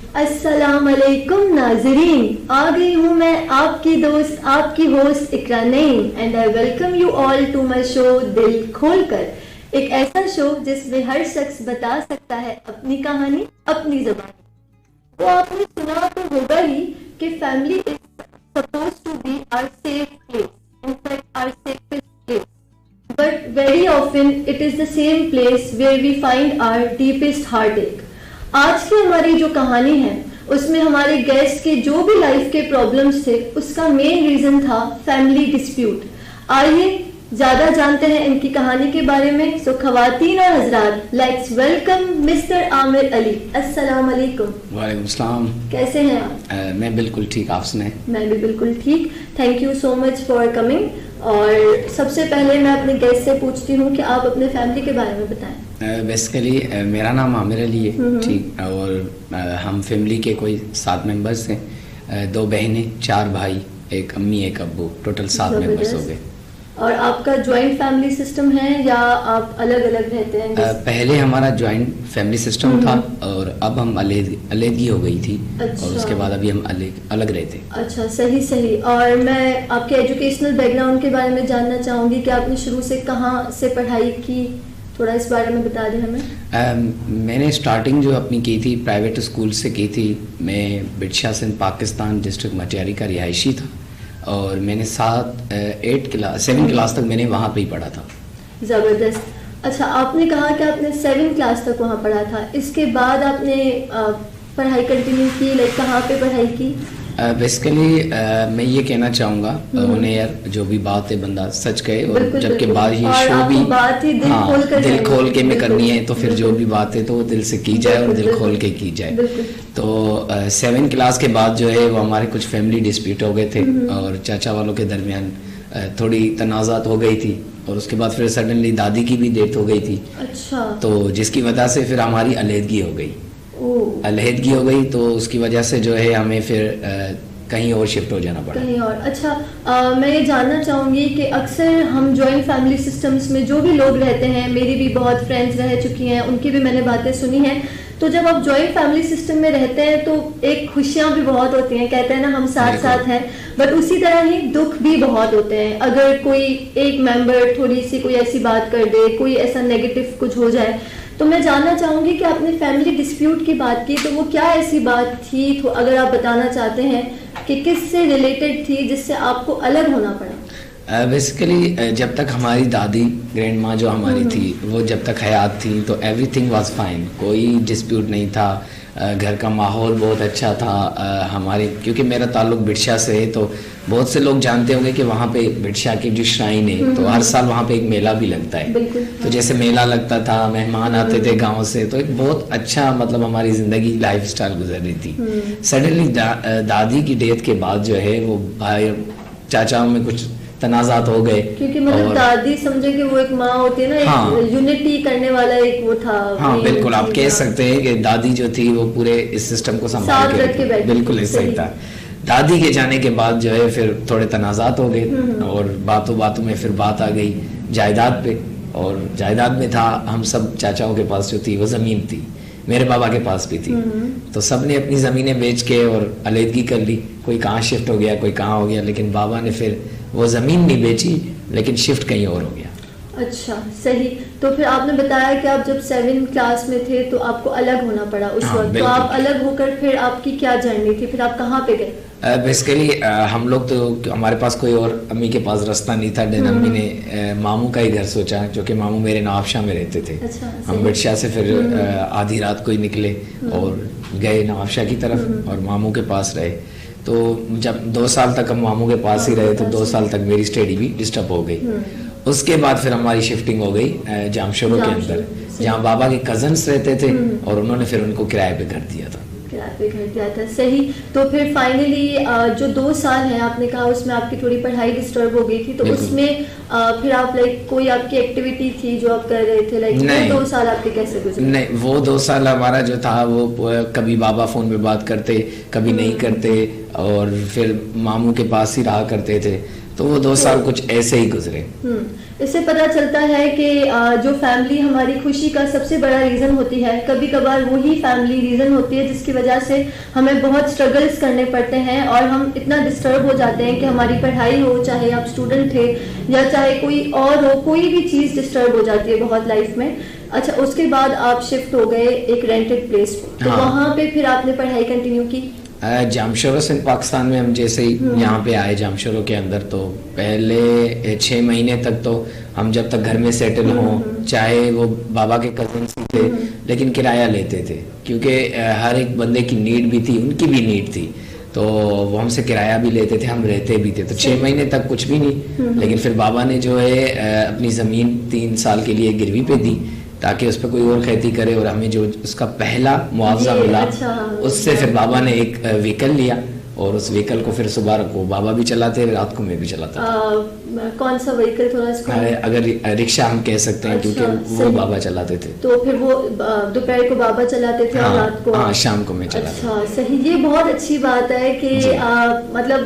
अस्सलाम वालेकुम नाज़रीन, आ गई हूँ मैं आपकी दोस्त आपकी host Iqra Naeem and I welcome you all to my show दिल खोलकर। एक ऐसा शो जिसमें हर शख्स बता सकता है अपनी कहानी अपनी ज़बान। तो आपने सुना तो होगा ही कि family is supposed to be our safe place, in fact our safest place, but very often it is the same place where we find our deepest heartache. आज की हमारी जो कहानी है उसमें हमारे गेस्ट के जो भी लाइफ के प्रॉब्लम्स थे उसका मेन रीजन था फैमिली डिस्प्यूट। आइए ज्यादा जानते हैं इनकी कहानी के बारे में। सो खवातीन और हजरात, let's welcome mister Aamir Ali. अस्सलाम वालेकुम। वालेकुम सलाम। कैसे हैं आप? मैं बिल्कुल ठीक, आप सुनाएं? मैं भी बिल्कुल ठीक। Thank you so much for coming. और सबसे पहले मैं अपने गेस्ट से पूछती हूँ कि आप अपने फैमिली के बारे में बताएं। बेसिकली मेरा नाम आमिर अली है, ठीक, और हम फैमिली के कोई 7 मेंबर्स हैं, 2 बहनें, 4 भाई, एक अम्मी एक अब्बू, टोटल 7 मेंबर्स हो गए। और आपका जॉइंट फैमिली सिस्टम है या आप अलग अलग रहते हैं? पहले हमारा जॉइंट फैमिली सिस्टम था और अब हम अलग हो गई थी। अच्छा। और उसके बाद अभी हम अलग रहते। अच्छा, सही सही। और मैं आपके एजुकेशनल बैकग्राउंड के बारे में जानना चाहूँगी कि आपने शुरू से कहाँ से पढ़ाई की, थोड़ा इस बारे में बता दें हमें। मैंने स्टार्टिंग जो अपनी की थी प्राइवेट स्कूल से की थी। मैं बिरशा सिंध पाकिस्तान डिस्ट्रिक्ट मटियारी का रिहायशी था और मैंने 7 क्लास तक मैंने वहाँ पे ही पढ़ा था। ज़बरदस्त। अच्छा, आपने कहा कि आपने 7 क्लास तक वहाँ पढ़ा था, इसके बाद आपने पढ़ाई कंटिन्यू की, लाइक कहाँ पे पढ़ाई की? बेसिकली मैं ये कहना चाहूँगा उन्हें यार, जो भी बात है बंदा सच कहे, और जबकि बात ही शो भी बात ही दिल खोल के में करनी है, तो फिर जो भी बात है तो वो दिल से की जाए और दिल खोल के की जाए। तो 7 क्लास के बाद जो है वो हमारे कुछ फैमिली डिस्प्यूट हो गए थे और चाचा वालों के दरमियान थोड़ी तनाज़ात हो गई थी, और उसके बाद फिर सडनली दादी की भी डेथ हो गई थी। अच्छा। तो जिसकी वजह से फिर हमारी अलहदगी हो गई। अलहदगी हो गई तो उसकी वजह से जो है हमें फिर कहीं और शिफ्ट हो जाना पड़ा। कहीं और। अच्छा, मैं ये जानना चाहूँगी कि अक्सर हम जॉइंट फैमिली सिस्टम्स में जो भी लोग रहते हैं, मेरी भी बहुत फ्रेंड्स रह चुकी हैं, उनकी भी मैंने बातें सुनी हैं, तो जब आप जॉइंट फैमिली सिस्टम में रहते हैं तो एक खुशियाँ भी बहुत होती हैं, कहते हैं ना हम साथ साथ हैं, बट उसी तरह ही दुख भी बहुत होते हैं। अगर कोई एक मेंबर थोड़ी सी कोई ऐसी बात कर दे, कोई ऐसा नेगेटिव कुछ हो जाए, तो मैं जानना चाहूँगी कि आपने फैमिली डिस्प्यूट की बात की, तो वो क्या ऐसी बात थी, तो अगर आप बताना चाहते हैं कि किससे रिलेटेड थी जिससे आपको अलग होना पड़ा? बेसिकली जब तक हमारी दादी ग्रैंड माँ जो हमारी थी वो जब तक हयात थी तो एवरीथिंग वाज फाइन, कोई डिस्प्यूट नहीं था। घर का माहौल बहुत अच्छा था हमारे, क्योंकि मेरा ताल्लुक बिरशा से है तो बहुत से लोग जानते होंगे कि वहाँ पे बिरशा की जो श्राइन है तो हर साल वहाँ पे एक मेला भी लगता है। तो जैसे मेला लगता था, मेहमान आते थे गाँव से, तो एक बहुत अच्छा मतलब हमारी ज़िंदगी लाइफ स्टाइल गुजर रही थी। सडनली दादी की डेथ के बाद जो है वो भाई चाचाओं में कुछ तनाज़ात हो गए, क्योंकि मतलब दादी समझे कि वो एक माँ होती है ना, हाँ, एक यूनिटी करने वाला एक वो था। हाँ बिल्कुल, आप कह सकते हैं कि दादी जो थी वो पूरे इस सिस्टम को संभाल के बिल्कुल सही था। दादी के जाने के बाद जो है फिर थोड़े तनाज़ात हो गए और बातों बातों में फिर बात आ गई जायदाद पे, और जायदाद में था हम सब चाचाओं के पास जो थी वो ज़मीन थी, मेरे बाबा के पास भी थी, तो सब ने अपनी ज़मीनें बेच के और अलहदगी कर ली। कोई कहाँ शिफ्ट हो गया, कोई कहाँ हो गया, लेकिन बाबा ने फिर वो ज़मीन नहीं बेची लेकिन शिफ्ट कहीं और हो गया। अच्छा, सही। तो फिर आपने बताया कि आप जब 7 क्लास में थे तो आपको अलग होना पड़ा उस वक्त। तो आप अलग होकर फिर आपकी क्या जर्नी थी, फिर आप कहाँ पे गए? बेसिकली हम लोग तो, हमारे पास कोई और अम्मी के पास रास्ता नहीं था, देन अम्मी ने मामू का ही घर सोचा, जो कि मामू मेरे नवाबशाह में रहते थे। अच्छा, हम बिरशा से फिर आधी रात को ही निकले और गए नवाबशाह की तरफ और मामू के पास रहे। तो जब 2 साल तक हम मामू के पास ही रहे तो 2 साल तक मेरी स्टडी भी डिस्टर्ब हो गई। उसके बाद फिर हमारी शिफ्टिंग हो गई जामशोरो के अंदर, जहाँ बाबा के कजन्स रहते थे और उन्होंने फिर उनको किराए पे घर दिया था। सही। तो फिर फाइनली जो 2 साल है आपने कहा उसमें आपकी थोड़ी पढ़ाई डिस्टर्ब हो गई थी, तो उसमें फिर आप लाइक कोई आपकी एक्टिविटी थी जो आप कर रहे थे, लाइक 2 साल आपके कैसे गुजरे? नहीं, वो 2 साल हमारा जो था वो कभी बाबा फोन पे बात करते, कभी नहीं करते, और फिर मामू के पास ही रहा करते थे। तो वो 2 साल कुछ ऐसे ही गुजरे। इससे पता चलता है कि जो फैमिली हमारी खुशी का सबसे बड़ा रीजन होती है, कभी कभार वही फैमिली रीजन होती है जिसकी वजह से हमें बहुत स्ट्रगल्स करने पड़ते हैं और हम इतना डिस्टर्ब हो जाते हैं कि हमारी पढ़ाई हो, चाहे आप स्टूडेंट थे या चाहे कोई और हो, कोई भी चीज डिस्टर्ब हो जाती है बहुत लाइफ में। अच्छा, उसके बाद आप शिफ्ट हो गए एक रेंटेड प्लेस पे, तो वहां पे फिर आपने पढ़ाई कंटिन्यू की? जामशोरो से पाकिस्तान में हम जैसे ही यहाँ पे आए जामशोरो के अंदर, तो पहले 6 महीने तक तो हम जब तक घर में सेटल हों, चाहे वो बाबा के कजिन्स थे लेकिन किराया लेते थे, क्योंकि हर एक बंदे की नीड भी थी, उनकी भी नीड थी, तो वो हमसे किराया भी लेते थे, हम रहते भी थे। तो 6 महीने तक कुछ भी नहीं, लेकिन फिर बाबा ने जो है अपनी ज़मीन 3 साल के लिए गिरवी पे दी ताकि उस पर कोई और खेती करे, और हमें जो उसका पहला मुआवजा मिला, उससे फिर बाबा ने एक व्हीकल लिया, और उस व्हीकल को फिर सुबह को बाबा भी चलाते, रात को मैं भी चलाता। कौन सा व्हीकल थोड़ा अगर रिक्शा हम कह सकते हैं, क्योंकि वो बाबा चलाते थे। तो फिर वो दोपहर को बाबा चलाते थे और रात को? हाँ, शाम को मैं चलाता। अच्छा, सही। ये बहुत अच्छी बात है कि मतलब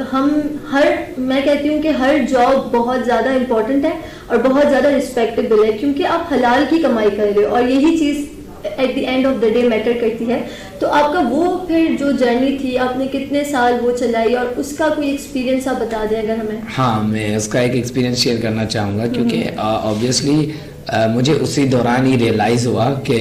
मैं कहती हूँ कि हर जॉब बहुत ज्यादा इम्पोर्टेंट है और बहुत ज्यादा रिस्पेक्टेबल है, क्योंकि आप हलाल की कमाई कर रहे हो और यही चीज at the end of the day matter करती है। तो आपका वो फिर जो जर्नी थी, आपने कितने साल वो चलाई और उसका कोई एक्सपीरियंस आप बता दें अगर हमें? हाँ, मैं उसका एक एक्सपीरियंस शेयर करना चाहूँगा, क्योंकि ऑब्वियसली मुझे उसी दौरान ही रियलाइज़ हुआ कि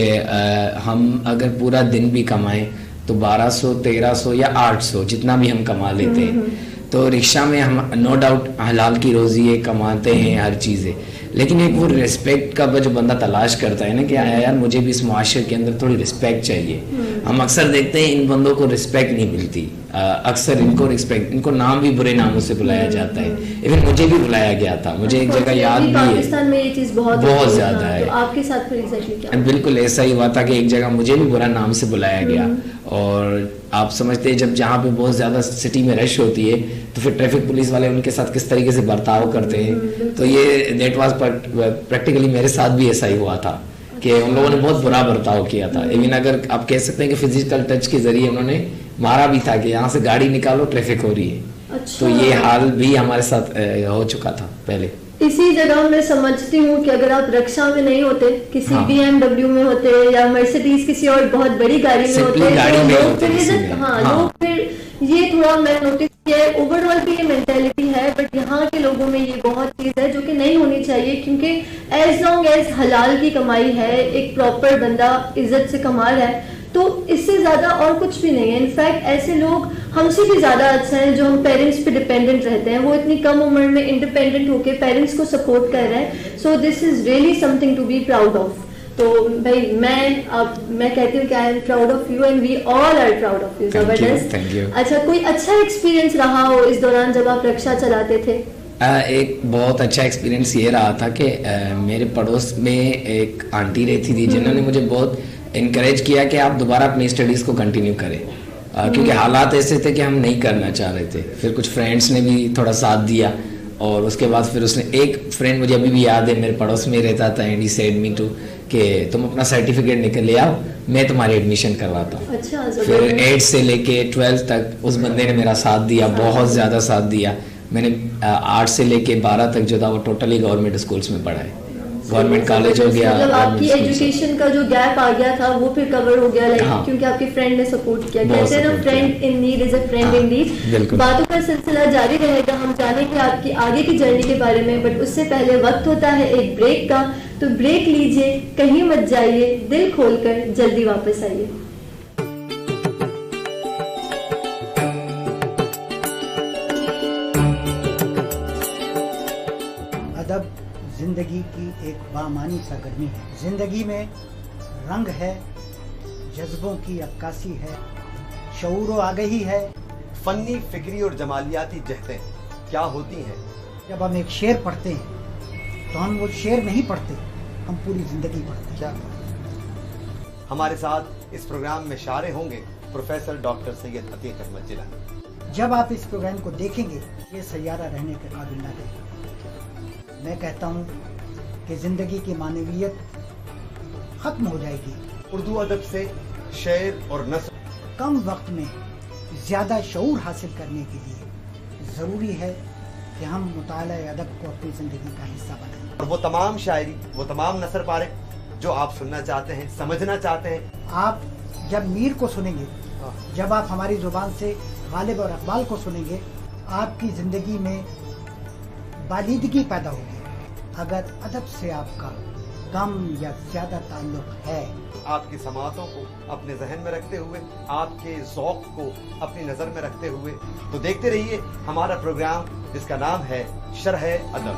हम अगर पूरा दिन भी कमाएं तो 1200, 1300 या 800 जितना भी हम कमा लेते हैं, तो रिक्शा में हम नो डाउट हलाल की रोज़ी है, कमाते हैं हर चीज़ें, लेकिन एक वो रिस्पेक्ट का जो बंदा तलाश करता है ना कि यार मुझे भी इस मुआशरे के अंदर थोड़ी रिस्पेक्ट चाहिए। हम अक्सर देखते हैं इन बंदों को रिस्पेक्ट नहीं मिलती, अक्सर इनको नाम भी बुरे नामों से बुलाया जाता है। इवन मुझे भी बुलाया गया था, मुझे एक जगह याद भी है, पाकिस्तान में ये चीज़ बहुत ज़्यादा है। तो आपके साथ फिर एग्जैक्टली क्या? बिल्कुल ऐसा ही हुआ था कि एक जगह मुझे भी बुरा नाम से बुलाया गया, और आप समझते हैं जब जहाँ पे बहुत ज़्यादा सिटी में रश होती है तो फिर ट्रैफिक पुलिस वाले उनके साथ किस तरीके से बर्ताव करते हैं, तो ये दैट वाज प्रैक्टिकली मेरे साथ भी ऐसा ही हुआ था कि उन लोगों ने बहुत बुरा बर्ताव किया था। इवन अगर आप कह सकते हैं कि फिजिकल टच के जरिए उन्होंने मारा भी था कि यहाँ से गाड़ी निकालो, ट्रैफिक हो रही है। अच्छा। तो ये हाल भी हमारे साथ हो चुका था पहले। इसी जगह मैं समझती हूँ कि अगर आप रक्षा में नहीं होते, किसी BMW में होते या मर्सिडीज किसी और बहुत बड़ी गाड़ी में होते, लोग फिर ये थोड़ा मैं नोटिस किया है, ओवरऑल भी ये मेंटेलिटी है, बट यहाँ के लोगों में ये बहुत चीज है जो कि नहीं होनी चाहिए, क्योंकि एज लॉन्ग एज हलाल की कमाई है, एक प्रॉपर बंदा इज्जत से कमा रहा है, तो इससे ज्यादा और कुछ भी नहीं है। इनफैक्ट ऐसे लोग हमसे भी ज्यादा अच्छे हैं जो हम पेरेंट्स पे डिपेंडेंट रहते हैं, वो इतनी कम उम्र में इंडिपेंडेंट होके पेरेंट्स को सपोर्ट कर रहे हैं। So this is really something to be proud of. तो भाई मैं कहती हूँ कि I am proud of you and we all are proud of you. जबरदस्त। अच्छा, कोई अच्छा एक्सपीरियंस रहा हो इस दौरान जब आप रिक्शा चलाते थे? एक बहुत अच्छा एक्सपीरियंस ये रहा था कि मेरे पड़ोस में एक आंटी रहती थी जिन्होंने मुझे बहुत इनकरेज किया कि आप दोबारा अपनी स्टडीज़ को कंटिन्यू करें, क्योंकि हालात ऐसे थे कि हम नहीं करना चाह रहे थे। फिर कुछ फ्रेंड्स ने भी थोड़ा साथ दिया, और उसके बाद फिर उसने एक फ्रेंड मुझे अभी भी याद है, मेरे पड़ोस में रहता था, and he said me to कि तुम अपना सर्टिफिकेट निकल ले आओ, मैं तुम्हारी एडमिशन करवाता हूँ। अच्छा, फिर 8 से लेके 12 तक उस बंदे ने मेरा साथ दिया, बहुत ज़्यादा साथ दिया। मैंने 8 से लेके 12 तक जो था वो टोटली गवर्नमेंट स्कूल्स में पढ़ा है, गवर्नमेंट कॉलेज हो गया। मतलब आपकी एजुकेशन का जो गैप आ गया था वो फिर कवर हो गया, क्योंकि आपके फ्रेंड ने सपोर्ट किया। कहते हैं ना, friend in need is a friend in need. बातों का सिलसिला जारी रहेगा, हम जानेंगे आपकी आगे की जर्नी के बारे में, बट उससे पहले वक्त होता है एक ब्रेक का, तो ब्रेक लीजिए, कहीं मत जाइए, दिल खोलकर जल्दी वापस आइए। अदब जिंदगी की एक बामानी सरगर्मी है। जिंदगी में रंग है, जज्बों की अक्कासी है, शऊर आगही है। फन्नी, फिक्री और जमालियाती जहतें क्या होती हैं? जब हम एक शेर पढ़ते हैं तो हम वो शेर नहीं पढ़ते, हम पूरी जिंदगी पढ़ते हैं। क्या हमारे साथ इस प्रोग्राम में शारे होंगे प्रोफेसर डॉक्टर सैयद अतीक अहमद जिलानी। जब आप इस प्रोग्राम को देखेंगे ये सैयारा रहने के काबिल न रहेगा। मैं कहता हूँ कि जिंदगी की मानवीयत खत्म हो जाएगी। उर्दू अदब से शेर और नस्र कम वक्त में ज्यादा शऊर हासिल करने के लिए जरूरी है कि हम मुताला अदब को अपनी ज़िंदगी का हिस्सा बनाएं। और वो तमाम शायरी, वो तमाम नसर पारे जो आप सुनना चाहते हैं, समझना चाहते हैं। आप जब मीर को सुनेंगे, जब आप हमारी ज़ुबान से गालिब और इकबाल को सुनेंगे, आपकी ज़िंदगी में बालिदगी पैदा होगी। अगर अदब से आपका कम या ज़्यादा ताल्लुक है, आपकी समातों को अपने जहन में रखते हुए, आपके ज़ौक़ को अपनी नज़र में रखते हुए, तो देखते रहिए हमारा प्रोग्राम जिसका नाम है शरह अदब।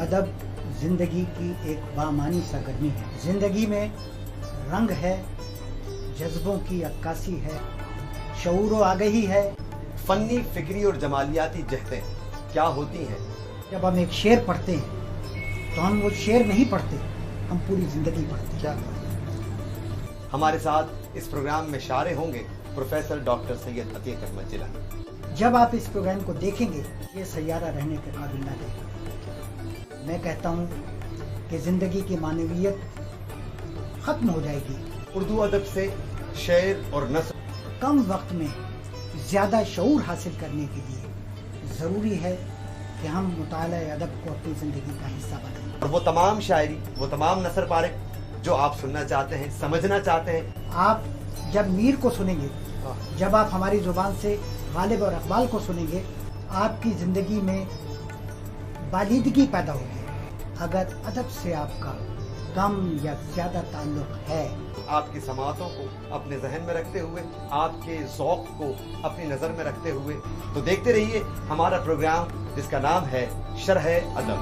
अदब जिंदगी की एक बामानी सरगर्मी है। जिंदगी में रंग है, जज्बों की अक्कासी है, शऊर व आगही है। फन्नी, फिक्री और जमालियाती जहतें क्या होती हैं? जब हम एक शेर पढ़ते हैं तो हम वो शेर नहीं पढ़ते, हम पूरी जिंदगी पढ़ते हैं। क्या हमारे साथ इस प्रोग्राम में शारे होंगे प्रोफेसर डॉक्टर सैयद अतीक अहमद जिलानी। जब आप इस प्रोग्राम को देखेंगे, ये सैयारा रहने के काबिल ना रहेगा। मैं कहता हूँ कि जिंदगी की मानवीयत खत्म हो जाएगी। उर्दू अदब से शेर और नस्र कम वक्त में ज़्यादा शऊर हासिल करने के लिए ज़रूरी है कि हम मुताला अदब को अपनी ज़िंदगी का हिस्सा बनाएं। और वो तमाम शायरी, वो तमाम नसर पारे जो आप सुनना चाहते हैं, समझना चाहते हैं। आप जब मीर को सुनेंगे, जब आप हमारी ज़ुबान से गालिब और इकबाल को सुनेंगे, आपकी ज़िंदगी में बालिदगी पैदा होगी। अगर अदब से आपका कम या ज़्यादा ताल्लुक है, आपकी समातों को अपने जहन में रखते हुए, आपके ज़ौक़ को अपनी नज़र में रखते हुए, तो देखते रहिए हमारा प्रोग्राम जिसका नाम है Sharah Adab.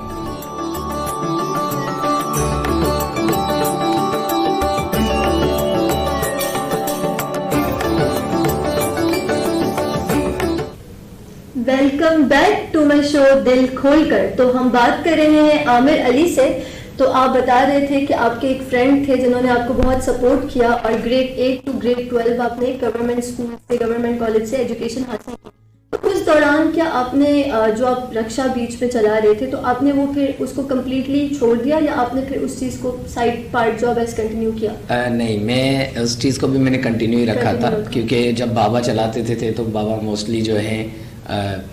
Welcome back to my show दिल खोलकर। तो हम बात कर रहे हैं आमिर अली से। तो आप बता रहे थे कि आपके एक फ्रेंड थे जिन्होंने आपको बहुत सपोर्ट किया और ग्रेड 8 टू ग्रेड 12 आपने गवर्नमेंट स्कूल से, गवर्नमेंट कॉलेज से एजुकेशन हासिल की। तो उस दौरान क्या आपने जो आप रक्षा बीच में चला रहे थे, तो आपने वो फिर उसको कम्प्लीटली छोड़ दिया या आपने फिर उस चीज़ को side part job as continue किया? नहीं, मैं उस चीज़ को भी मैंने कंटिन्यू ही रखा था, क्योंकि जब बाबा चलाते थे तो बाबा मोस्टली जो है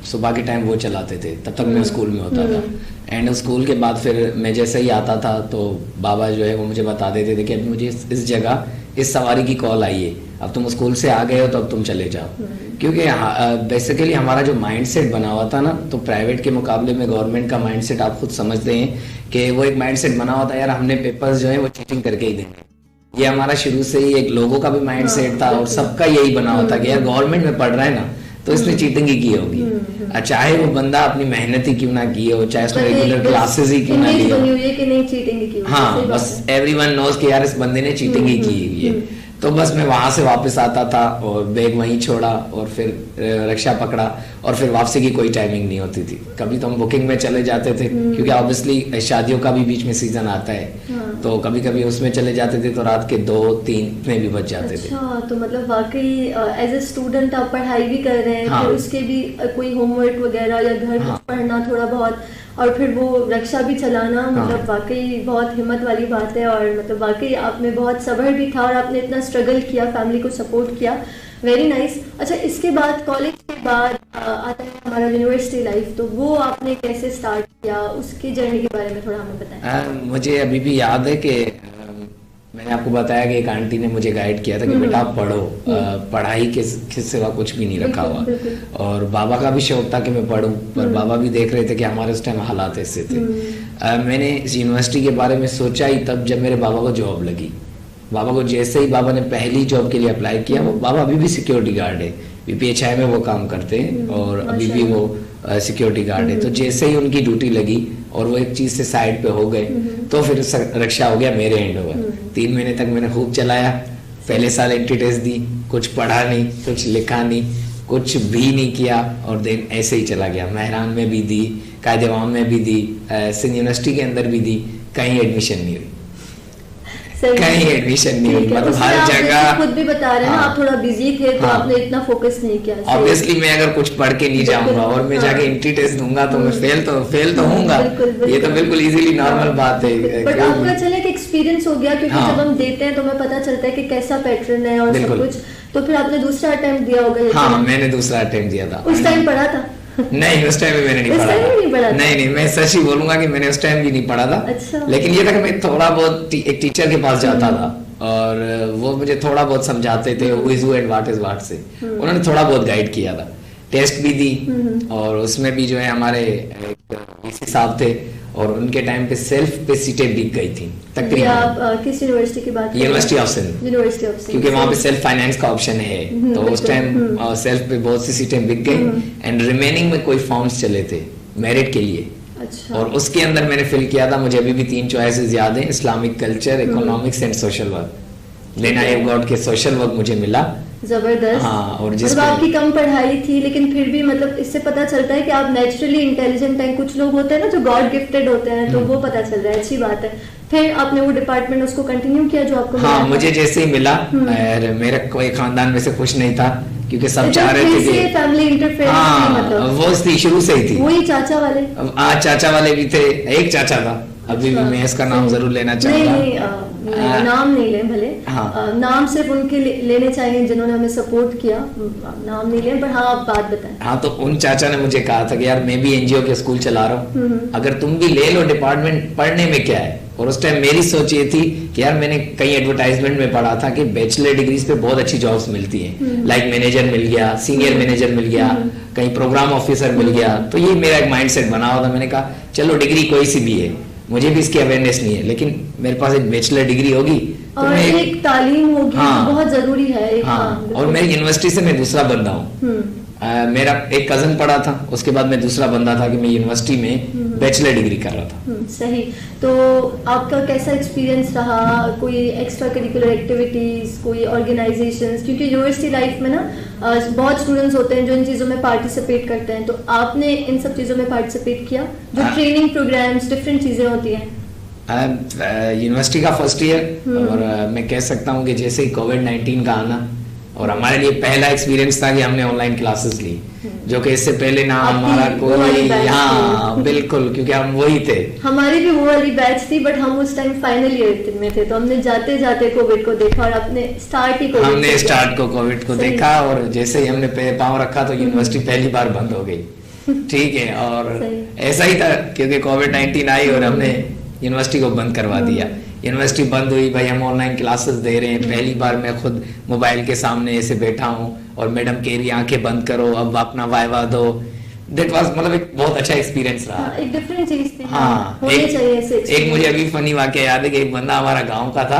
सुबह के टाइम वो चलाते थे, तब तक मैं स्कूल में होता था। एंड स्कूल के बाद फिर मैं जैसे ही आता था तो बाबा जो है वो मुझे बता देते थे कि अभी मुझे इस जगह इस सवारी की कॉल आई है, अब तुम स्कूल से आ गए हो तो अब तुम चले जाओ। क्योंकि बेसिकली हमारा जो माइंडसेट बना हुआ था ना, तो प्राइवेट के मुकाबले में गवर्नमेंट का माइंडसेट आप खुद समझते हैं कि वो एक माइंडसेट बना हुआ था, यार हमने पेपर्स जो है वो चीटिंग करके ही देंगे। ये हमारा शुरू से ही एक लोगों का भी माइंडसेट था और सबका यही बना हुआ था कि यार गवर्नमेंट में पढ़ रहा है ना तो इसने चीटिंग ही की होगी, चाहे वो बंदा अपनी मेहनत ही क्यों ना की हो, चाहे उसने रेगुलर क्लासेस ही क्यों ना ली हो। हाँ, बस एवरीवन नोज कि यार इस बंदे ने चीटिंग ही की हुई है। तो बस मैं वहां से वापस आता था और बैग वहीं छोड़ा और फिर रिक्शा पकड़ा और फिर वापसी की कोई टाइमिंग नहीं होती थी। कभी तो हम बुकिंग में चले जाते थे, क्योंकि ऑब्वियसली शादियों का भी बीच में सीजन आता है, तो कभी कभी उसमें चले जाते थे तो रात के 2-3 में भी बच जाते थे। तो मतलब वाकई एज ए स्टूडेंट आप पढ़ाई भी कर रहे हैं, फिर उसके भी कोई होमवर्क वगैरह या घर पढ़ना थोड़ा बहुत, और फिर वो रिक्शा भी चलाना, मतलब वाकई बहुत हिम्मत वाली बात है। और मतलब वाकई आप में बहुत सब्र भी था और आपने इतना स्ट्रगल किया, फैमिली को सपोर्ट किया। Very nice. अच्छा, इसके बाद कॉलेज के बाद आता है हमारा यूनिवर्सिटी लाइफ, तो वो आपने कैसे स्टार्ट किया, उसकी जर्नी के बारे में थोड़ा हमें बताएं। मुझे अभी भी याद है कि मैंने आपको बताया कि एक आंटी ने मुझे गाइड किया था कि बेटा आप पढ़ो, पढ़ाई के सिवा कुछ भी नहीं रखा हुआ। और बाबा का भी शौक था कि मैं पढूं, पर बाबा भी देख रहे थे कि हमारे उस टाइम हालात ऐसे थे। मैंने इस यूनिवर्सिटी के बारे में सोचा ही तब जब मेरे बाबा को जॉब लगी। बाबा को जैसे ही बाबा ने पहली जॉब के लिए अप्लाई किया, वो बाबा अभी भी सिक्योरिटी गार्ड है, PPHI में वो काम करते हैं और अभी भी वो सिक्योरिटी गार्ड है। तो जैसे ही उनकी ड्यूटी लगी और वो एक चीज से साइड पे हो गए, तो फिर रक्षा हो गया, मेरे एंड ओवर। 3 महीने तक मैंने खूब चलाया। पहले साल एंट्री टेस्ट दी, कुछ पढ़ा नहीं, कुछ लिखा नहीं, कुछ भी नहीं किया, और देन ऐसे ही चला गया। मेहरान में भी दी, कायदेवाम में भी दी, सिंध यूनिवर्सिटी के अंदर भी दी, कहीं एडमिशन नहीं हुई। कहीं एडमिशन नहीं हुई, मतलब उसमें हर आप जगह। जैसे खुद भी बता रहे हैं ना, हाँ। आप थोड़ा बिजी थे तो हाँ। आपने इतना फोकस नहीं किया। ऑब्वियसली मैं अगर कुछ पढ़ के नहीं जाऊंगा और मैं जाके एंट्री टेस्ट दूंगा तो मैं फेल तो होऊंगा। बिल्कुल, ये तो बिल्कुल इजीली नॉर्मल बात है। बट आपका चले कि एक्सपीरियंस हो गया, क्योंकि हाँ। जब हम देते हैं तो हमें पता चलता है कि कैसा पैटर्न है और सब बिल्कुल। कुछ। तो फिर आपने दूसरा अटेम्प्ट दिया होगा ये हाँ, तो? मैंने दूसरा अटेम्प्ट दिया था। उस टाइम पढ़ा था? नहीं, उस टाइम में मैंने नहीं उस पढ़ा टाइम था। भी नहीं पढ़ा था? नहीं, मैं सच ही बोलूंगा कि मैंने उस टाइम भी नहीं पढ़ा था। अच्छा। लेकिन ये था कि मैं थोड़ा बहुत एक टीचर के पास जाता था और वो मुझे थोड़ा बहुत समझाते थे who is who and what is what से। उन्होंने थोड़ा बहुत गाइड किया था। टेस्ट भी दी और उसमें भी जो है हमारे डीसी साहब थे और उनके टाइम पे सेल्फ पे सीटें बिक गई थी ये तकरीबन। आप किस यूनिवर्सिटी की बात कर रहे हैं? University of Sindh. University of Sindh. क्योंकि वहां पे सेल्फ फाइनेंस का ऑप्शन है तो उस टाइम सेल्फ पे बहुत सी सीटें बिक गई एंड रिमेनिंग में कोई फॉर्म्स चले थे मेरिट के लिए। अच्छा। और उसके अंदर मैंने फिल किया था। मुझे अभी भी 3 चॉइसेस याद हैं, Islamic culture, economics and social work. Then I have got के सोशल वर्क मुझे मिला। जबरदस्त। हाँ, और मतलब आपकी कम पढ़ाई थी लेकिन फिर भी मतलब इससे पता चलता है कि आप नेचुरली इंटेलिजेंट हैं। कुछ लोग होते हैं ना जो गॉड गिफ्टेड होते हैं, तो वो पता चल रहा है, अच्छी बात है। फिर आपने वो डिपार्टमेंट उसको कंटिन्यू किया जो आपको हाँ, मिला था? मुझे जैसे ही मिला और मेरा कोई खानदान में से खुश नहीं था क्योंकि सब चाह रहे थे कि फैमिली इंटरफेरेंस। हाँ, मतलब वो थी शुरू से ही थी। वही चाचा वाले? आज चाचा वाले भी थे, एक चाचा था, अभी भी मैं इसका नाम जरूर लेना चाहूंगा। नहीं, नाम नहीं ले भले। हाँ। नाम सिर्फ उनके लेने चाहिए जिन्होंने हमें सपोर्ट किया, नाम नहीं ले, पर हाँ आप बात बताएं। हाँ, तो उन चाचा ने मुझे कहा था कि यार मैं भी एनजीओ के स्कूल चला रहा हूँ, अगर तुम भी ले लो डिपार्टमेंट, पढ़ने में क्या है। और उस टाइम मेरी सोच ये थी कि यार मैंने कई एडवर्टाइजमेंट में पढ़ा था कि बैचलर डिग्रीज पे बहुत अच्छी जॉब्स मिलती हैं, लाइक मैनेजर मिल गया, सीनियर मैनेजर मिल गया, कहीं प्रोग्राम ऑफिसर मिल गया। तो ये मेरा एक माइंडसेट बना हुआ था। मैंने कहा चलो डिग्री कोई सी भी है, मुझे भी इसकी अवेयरनेस नहीं है, लेकिन मेरे पास एक बैचलर डिग्री होगी तो और मैं एक तालीम होगी। हाँ। तो बहुत जरूरी है एक। हाँ, और मेरी यूनिवर्सिटी से मैं दूसरा बंदा हूँ। मेरा एक कजन पढ़ा था, उसके बाद मैं दूसरा बंदा था कि मैं यूनिवर्सिटी में बैचलर डिग्री कर रहा था। सही। तो आपका कैसा एक्सपीरियंस रहा? कोई एक्स्ट्रा करिकुलर एक्टिविटीज, कोई ऑर्गेनाइजेशंस? क्योंकि यूनिवर्सिटी लाइफ में ना बहुत स्टूडेंट्स होते हैं जो इन चीजों में पार्टिसिपेट करते हैं, तो आपने इन सब चीजों में पार्टिसिपेट किया? जो ट्रेनिंग प्रोग्राम्स, डिफरेंट चीजें होती हैं। यूनिवर्सिटी का फर्स्ट ईयर और मैं कह सकता हूँ कि जैसे ही कोविड-19 का आना और हमारे लिए पहला एक्सपीरियंस था कि हमने ऑनलाइन क्लासेस ली, जो कि इससे पहले ना हमारा कोई। हाँ बिल्कुल, क्योंकि हम वही थे। हमारी भी वो वाली बैच थी, बट हम उस टाइम फाइनल ईयर में थे, तो हमने जाते जाते कोविड को देखा और हमने स्टार्ट को कोविड को देखा और जैसे ही हमने पाँव रखा तो यूनिवर्सिटी पहली बार बंद हो गई। ठीक है, और ऐसा ही था क्योंकि कोविड-19 आई और हमने यूनिवर्सिटी को बंद करवा दिया। यूनिवर्सिटी बंद हुई, भाई हम ऑनलाइन क्लासेस दे रहे हैं। पहली बार मैं खुद मोबाइल के सामने ऐसे बैठा हूँ और मैडम कह रही आंखें बंद करो, अब अपना वाइवा दो। दैट वाज मतलब एक बहुत अच्छा एक्सपीरियंस रहा। एक डिफरेंट चीज थी। हाँ, होने चाहिए ऐसे एक मुझे अभी फनी वाकया याद है कि एक बंदा हमारा गांव का था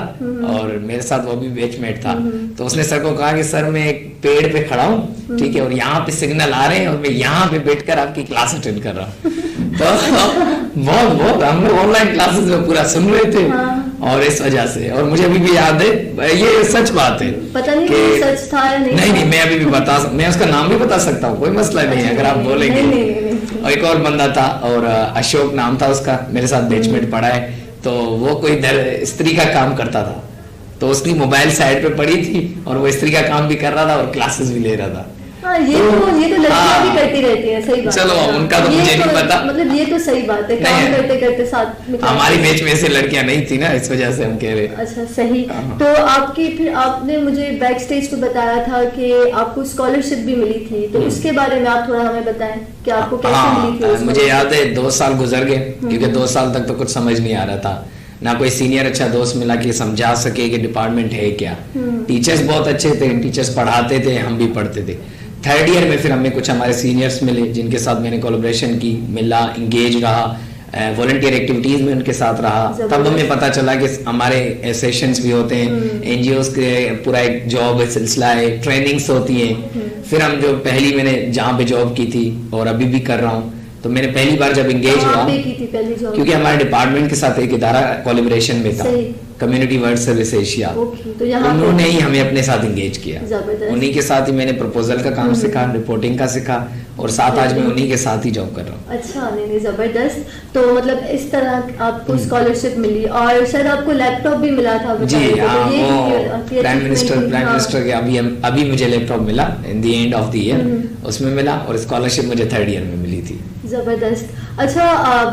और मेरे साथ वो भी बैचमेट था। तो उसने सर को कहा कि सर मैं एक पेड़ पे खड़ा हूँ, ठीक है, और यहाँ पे सिग्नल आ रहे हैं और मैं यहाँ पे बैठकर आपकी क्लास अटेंड कर रहा हूँ। तो बहुत हम लोग ऑनलाइन क्लासेस में पूरा सुन रहे थे। और इस वजह से, और मुझे अभी भी याद है, ये सच बात है। पता नहीं कि सच था या नहीं, मैं अभी भी मैं उसका नाम भी बता सकता हूँ, कोई मसला नहीं है अगर आप बोलेंगे। और एक और बंदा था और अशोक नाम था उसका, मेरे साथ बैचमेट पढ़ा है। तो वो कोई स्त्री का काम करता था, तो उसकी मोबाइल साइड पे पड़ी थी और वो स्त्री का काम भी कर रहा था और क्लासेस भी ले रहा था। ये तो लड़कियां भी करती रहती हैं। सही बात। चलो उनका तो मुझे नहीं पता, मतलब ये तो सही बात है, काम करते करते साथ में। हमारी बैच में से लड़कियां नहीं थी ना, इस वजह से हम कह रहे। अच्छा, सही। तो फिर आपने मुझे बैक स्टेज पे बताया था कि आपको स्कॉलरशिप भी मिली थी, तो उसके बारे में आप थोड़ा हमें बताएं कि आपको कैसे मिली थी? मुझे याद है 2 साल गुजर गए क्योंकि 2 साल तक तो कुछ समझ नहीं आ रहा था, ना कोई सीनियर अच्छा दोस्त मिला कि समझा सके कि डिपार्टमेंट है क्या। टीचर्स बहुत अच्छे थे, टीचर्स पढ़ाते थे, हम भी पढ़ते थे। 3rd ईयर में फिर हमें कुछ हमारे सीनियर्स मिले जिनके साथ मैंने कोलैबोरेशन की, मिला, इंगेज रहा, वॉलंटियर एक्टिविटीज में उनके साथ रहा। तब हमें पता चला कि हमारे सेशंस भी होते हैं, एनजीओस के पूरा एक जॉब सिलसिला है, ट्रेनिंग्स होती हैं। फिर हम जो मैंने जहाँ पे जॉब की थी और अभी भी कर रहा हूँ, तो मैंने पहली बार जब इंगेज हुआ, क्योंकि हमारे डिपार्टमेंट के साथ एक इदारा कोलैबोरेशन में था, कम्युनिटी वर्ल्ड सर्विस एशिया, तो यहाँ उन्होंने ही हमें अपने साथ इंगेज किया। जबरदस्त। उन्हीं के साथ ही मैंने प्रपोजल का काम सीखा, रिपोर्टिंग का सीखा, और साथ आज मैं उन्हीं के साथ ही जॉब कर रहा हूँ। अच्छा, नहीं जबरदस्त। तो मतलब इस तरह आपको स्कॉलरशिप मिली और शायद आपको लैपटॉप भी मिला था। जी हाँ, वो प्राइम मिनिस्टर के अभी मुझे लैपटॉप मिला in the end of the year, उसमें मिला, और स्कॉलरशिप मुझे 3rd ईयर में मिली थी। जबरदस्त। अच्छा,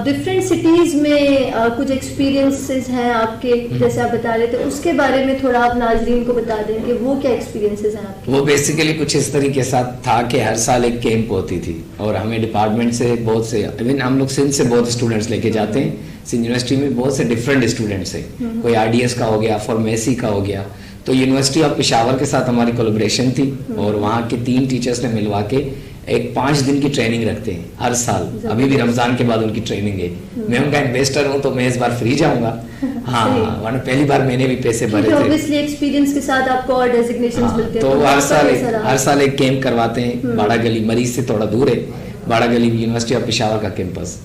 डिफरेंट सिटीज में कुछ एक्सपीरियंसेस हैं आपके, जैसे आप बता रहे थे, उसके बारे में थोड़ा आप नाजरीन को बता दें कि वो क्या एक्सपीरियंसेस हैं आपके। वो बेसिकली कुछ इस तरीके से था कि हर साल एक कैंप होती थी, और हमें डिपार्टमेंट से बहुत से, इवन हम लोग सिंध से बहुत स्टूडेंट्स लेके जाते हैं। सिंध यूनिवर्सिटी में बहुत से डिफरेंट स्टूडेंट्स हैं, कोई आरडीएस का हो गया, फार्मेसी का हो गया। तो यूनिवर्सिटी ऑफ पेशावर के साथ हमारी कोलैबोरेशन थी, और वहाँ के 3 टीचर्स ने मिलवा के एक 5 दिन की ट्रेनिंग रखते हैं हर साल। अभी भी रमजान के बाद उनकी ट्रेनिंग है। मैं उनका इन्वेस्टर हूँ, तो मैं इस बार फ्री जाऊंगा। हाँ, वरना पहली बार मैंने भी पैसे भरे थे। ऑब्वियसली एक्सपीरियंस के साथ आपको और डेजिग्नेशंस मिलते हैं। तो हर साल एक कैंप करवाते हैं। बाड़ा गली मरीज से थोड़ा दूर है, बाड़ा गली यूनिवर्सिटी ऑफ पेशावर का कैंपस।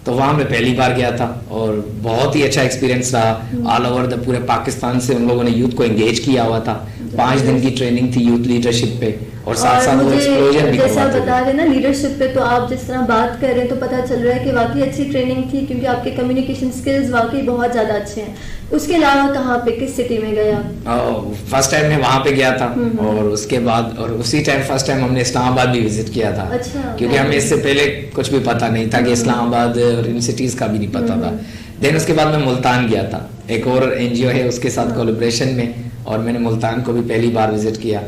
तो वहाँ मैं पहली बार गया था, और बहुत ही अच्छा एक्सपीरियंस रहा। ऑल ओवर द पूरे पाकिस्तान से उन लोगों ने यूथ को एंगेज किया हुआ था। 5 दिन की ट्रेनिंग थी यूथ लीडरशिप पे, और साथ साथ वो एक्सपोजर भी जैसा आप बता रहे हैं ना लीडरशिप पे, तो आप जिस तरह बात कर रहे हैं तो पता चल रहा है कि वाकई अच्छी ट्रेनिंग थी, क्योंकि आपके कम्युनिकेशन स्किल्स वाकई बहुत ज्यादा अच्छे हैं। उसके अलावा कहाँ पे, किस सिटी में गए आप? फर्स्ट टाइम मैं वहाँ पे गया था, और उसके बाद, और उसी टाइम फर्स्ट टाइम हमने इस्लामाबाद भी विजिट किया था। अच्छा, क्योंकि हमें इससे पहले कुछ भी पता नहीं था कि इस्लामाबाद और इन सिटीज का भी नहीं पता था। देन उसके बाद मैं मुल्तान गया था, एक और एनजीओ है उसके साथ कोलैबोरेशन में, और मैंने मुल्तान को भी पहली बार विजिट किया,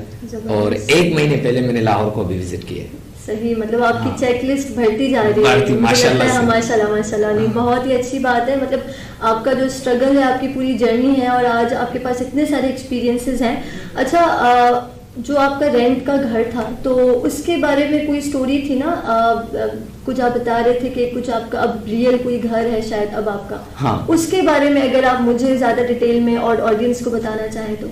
और 1 महीने पहले मैंने लाहौर को भी विजिट किया। सही, मतलब आपकी चेकलिस्ट बढ़ती जा रही है। माशाल्लाह माशाल्लाह, नहीं बहुत ही अच्छी बात है। मतलब आपका जो स्ट्रगल है, आपकी पूरी जर्नी है, और आज आपके पास इतने सारे एक्सपीरियंसेस हैं। अच्छा, जो आपका रेंट का घर था, तो उसके बारे में कोई स्टोरी थी ना, कुछ आप बता रहे थे कि कुछ आपका अब रियल कोई घर है शायद अब आपका। हाँ। उसके बारे में अगर आप मुझे ज्यादा डिटेल में और ऑडियंस को बताना चाहें तो।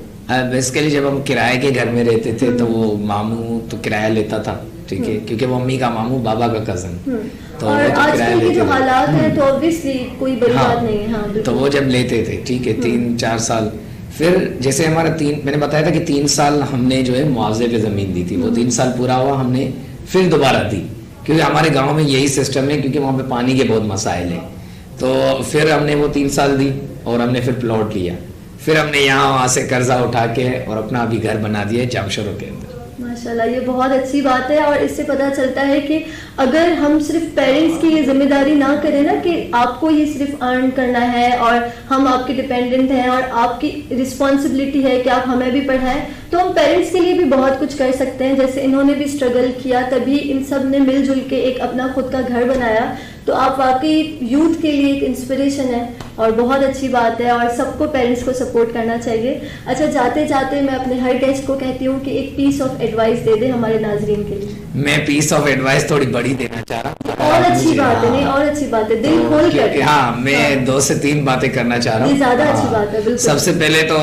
बेसिकली जब हम किराए के घर में रहते थे, तो वो मामू तो किराया लेता था, ठीक है, क्योंकि वो मम्मी का मामू, बाबा का कजन। तो और आजकल के जो हालात हैं, तो ऑब्वियसली कोई बड़ी बात नहीं है। हाँ, तो वो जब लेते थे, ठीक है, 3-4 साल, फिर जैसे हमारा मैंने बताया था कि 3 साल हमने जो है मुआवजे पे जमीन दी थी, वो 3 साल पूरा हुआ, हमने फिर दोबारा दी, क्योंकि हमारे गांव में यही सिस्टम है, क्योंकि वहाँ पे पानी के बहुत मसाइल हैं। तो फिर हमने वो 3 साल दी, और हमने फिर प्लॉट लिया, फिर हमने यहाँ वहाँ से कर्जा उठा के और अपना अभी घर बना दिया जामशोरों के अंदर। माशाल्लाह, ये बहुत अच्छी बात है। और इससे पता चलता है कि अगर हम सिर्फ पेरेंट्स की ये जिम्मेदारी ना करें ना कि आपको ये सिर्फ अर्न करना है और हम आपके डिपेंडेंट हैं और आपकी रिस्पॉन्सिबिलिटी है कि आप हमें भी पढ़ाएं, तो हम पेरेंट्स के लिए भी बहुत कुछ कर सकते हैं। जैसे इन्होंने भी स्ट्रगल किया, तभी इन सब ने मिलजुल के एक अपना खुद का घर बनाया। तो आप वाकई यूथ के लिए एक इंस्पिरेशन है, और बहुत अच्छी बात है, और सबको पेरेंट्स को सपोर्ट करना चाहिए। अच्छा, जाते जाते मैं अपने हर गेस्ट को कहती हूँ कि एक पीस ऑफ एडवाइस दे दे हमारे नाजरीन के लिए। मैं पीस ऑफ एडवाइस थोड़ी बड़ी देना चाह रहा हूँ। और अच्छी बात है, नहीं और अच्छी बात है, दिल खोल कर। हाँ, मैं 2 से 3 बातें करना चाह रहा हूँ। ज्यादा अच्छी बात है, बिल्कुल। सबसे पहले तो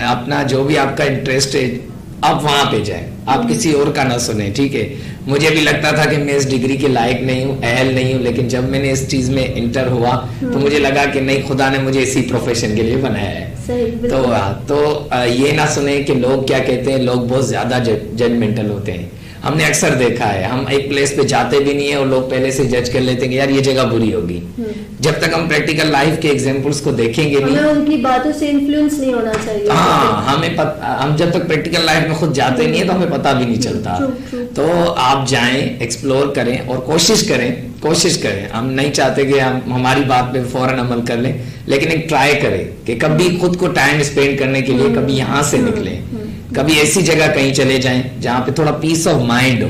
अपना जो भी आपका इंटरेस्ट है, आप वहां पे जाए, आप किसी और का ना सुने, ठीक है। मुझे भी लगता था कि मैं इस डिग्री के लायक नहीं हूँ, अहल नहीं हूँ, लेकिन जब मैंने इस चीज में इंटर हुआ तो मुझे लगा कि नहीं, खुदा ने मुझे इसी प्रोफेशन के लिए बनाया है। तो ये ना सुने कि लोग क्या कहते हैं, लोग बहुत ज्यादा जजमेंटल होते हैं। हमने अक्सर देखा है, हम एक प्लेस पे जाते भी नहीं है और लोग पहले से जज कर लेते हैं कि यार ये जगह बुरी होगी। जब तक हम प्रैक्टिकल लाइफ के एग्जांपल्स को देखेंगे नहीं, हमें उनकी बातों से इन्फ्लुएंस नहीं होना चाहिए। हाँ, हम जब तक प्रैक्टिकल लाइफ में खुद जाते नहीं है तो हमें पता भी नहीं चलता। तो आप जाएं, एक्सप्लोर करें और कोशिश करें। हम नहीं चाहते कि हम हमारी बात पे फौरन अमल कर लें, लेकिन एक ट्राई करें कि कभी खुद को टाइम स्पेंड करने के लिए कभी यहाँ से निकलें, कभी ऐसी जगह कहीं चले जाएं जहाँ पे थोड़ा पीस ऑफ माइंड हो।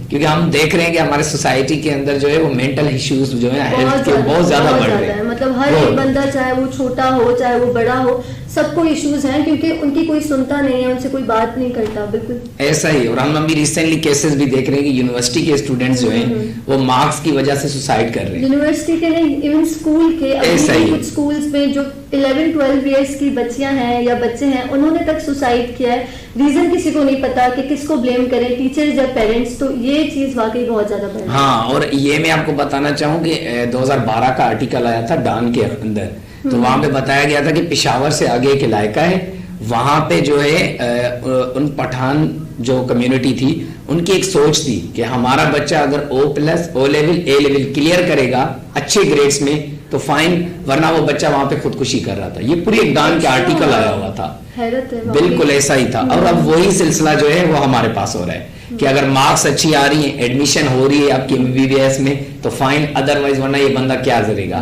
क्योंकि हम देख रहे हैं कि हमारे सोसाइटी के अंदर जो है वो मेंटल इश्यूज जो है हेल्थ के बहुत ज्यादा बढ़ रहे हैं। मतलब हर एक बंदा, चाहे वो छोटा हो चाहे वो बड़ा हो, सबको इश्यूज हैं, क्योंकि उनकी कोई सुनता नहीं है, उनसे कोई बात नहीं करता। बिल्कुल ऐसा ही। और हम अभी रिसेंटली केसेस भी देख रहे हैं कि यूनिवर्सिटी के स्टूडेंट्स जो हैं वो मार्क्स की वजह से सुसाइड कर रहे हैं। यूनिवर्सिटी के नहीं, इवन स्कूल के, अभी कुछ स्कूल्स में जो 11-12 इयर्स की बच्चियां हैं या बच्चे हैं, उन्होंने तक सुसाइड किया है। रीजन किसी को नहीं पता कि किसको ब्लेम करें, टीचर्स या पेरेंट्स। तो ये चीज वाकई बहुत ज्यादा बढ़। हाँ, और ये मैं आपको बताना चाहूँ कि 2012 का आर्टिकल आया था डॉन के अंदर, तो वहाँ पे बताया गया था कि पेशावर से आगे एक इलाका है, वहाँ पे जो है उन पठान जो कम्युनिटी थी उनकी एक सोच थी कि हमारा बच्चा अगर O+ O level A level clear करेगा अच्छे ग्रेड्स में तो फाइन, वरना वो बच्चा वहां पे खुदकुशी कर रहा था। ये पूरी एक दान के आर्टिकल आया हुआ था, बिल्कुल ऐसा ही था। और अब वही सिलसिला जो है वो हमारे पास हो रहा है कि अगर मार्क्स अच्छी आ रही है, एडमिशन हो रही है आपकी MBBS में तो फाइन, अदरवाइज वरना ये बंदा क्या करेगा,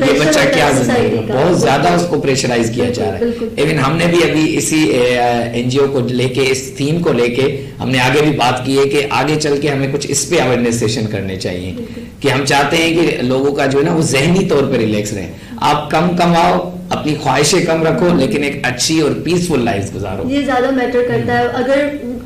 ये बच्चा क्या करेगा, बहुत ज्यादा उसको प्रेशराइज किया जा रहा है। इवन हमने भी अभी इसी NGO को लेके, इस थीम को लेके हमने आगे भी बात की है कि आगे चल के हमें कुछ इस पे अवेयरनेस सेशन करने चाहिए कि हम चाहते हैं कि लोगों का जो है ना वो जहनी तौर पर रिलैक्स रहे। आप कम कमाओ, अपनी ख्वाहिशें कम रखो, लेकिन एक अच्छी और पीसफुल लाइफ गुजारो, ये ज्यादा मैटर करता है। अगर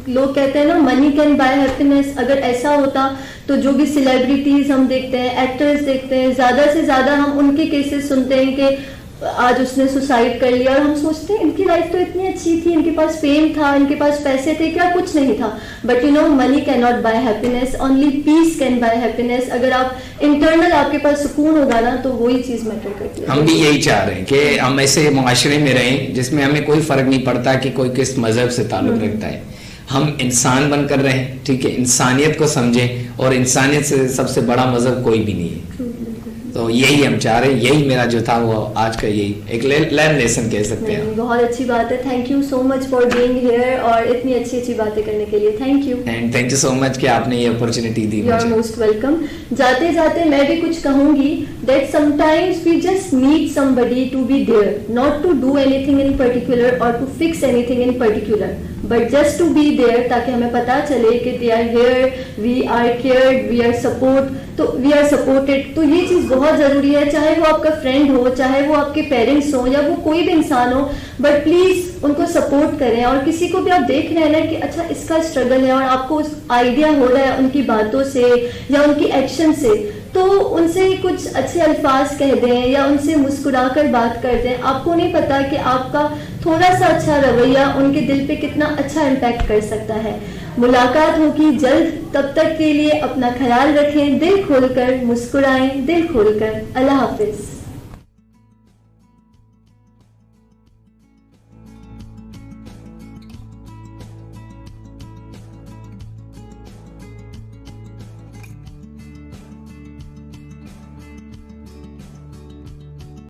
लोग कहते हैं ना मनी कैन बाय हैप्पीनेस, अगर ऐसा होता तो जो भी सेलिब्रिटीज हम देखते हैं, एक्टर्स देखते हैं, ज्यादा से ज्यादा हम उनके केसेस सुनते हैं कि आज उसने सुसाइड कर लिया, और हम सोचते हैं इनकी लाइफ तो इतनी अच्छी थी, इनके पास फेम था, इनके पास पैसे थे, क्या कुछ नहीं था। But you know money can not buy happiness, only peace can buy happiness. अगर आप इंटरनल आपके पास सुकून होगा ना तो वही चीज मैटर करती है। हम भी यही चाह रहे हैं कि हम ऐसे मुआशरे में रहें जिसमें हमें कोई फर्क नहीं पड़ता कि कोई किस मजहब से ताल्लुक रखता है, हम इंसान बनकर रहें, ठीक है, इंसानियत को समझें, और इंसानियत से सबसे बड़ा मजहब कोई भी नहीं है। तो यही हम चाह रहे हैं, यही मेरा जो था वो आज का यही एक लर्न लेसन कह सकते हैं। बहुत अच्छी बात है, thank you so much for being here और इतनी अच्छी अच्छी बातें करने के लिए thank you. And thank you so much कि आपने ये अपॉर्चुनिटी दी। You are most welcome. जाते जाते मैं भी कुछ कहूंगी that sometimes we just need somebody to be there, not to do anything in particular or to fix anything in particular, but just to be there, ताकि हमें पता चले कि they are here, we are cared, we are supported। तो ये चीज बहुत जरूरी है, चाहे वो आपका फ्रेंड हो, चाहे वो आपके पेरेंट्स हो, या वो कोई भी इंसान हो, बट प्लीज उनको सपोर्ट करें। और किसी को भी आप देख रहे हैं ना कि अच्छा इसका स्ट्रगल है और आपको आइडिया हो रहा है उनकी बातों से या उनकी एक्शन से, तो उनसे कुछ अच्छे अल्फाज कह दें या उनसे मुस्कुराकर बात कर दें। आपको नहीं पता कि आपका थोड़ा सा अच्छा रवैया उनके दिल पे कितना अच्छा इम्पैक्ट कर सकता है। मुलाकात होगी जल्द, तब तक के लिए अपना ख्याल रखें, दिल खोलकर मुस्कुराएं, दिल खोलकर। अल्लाह हाफिज।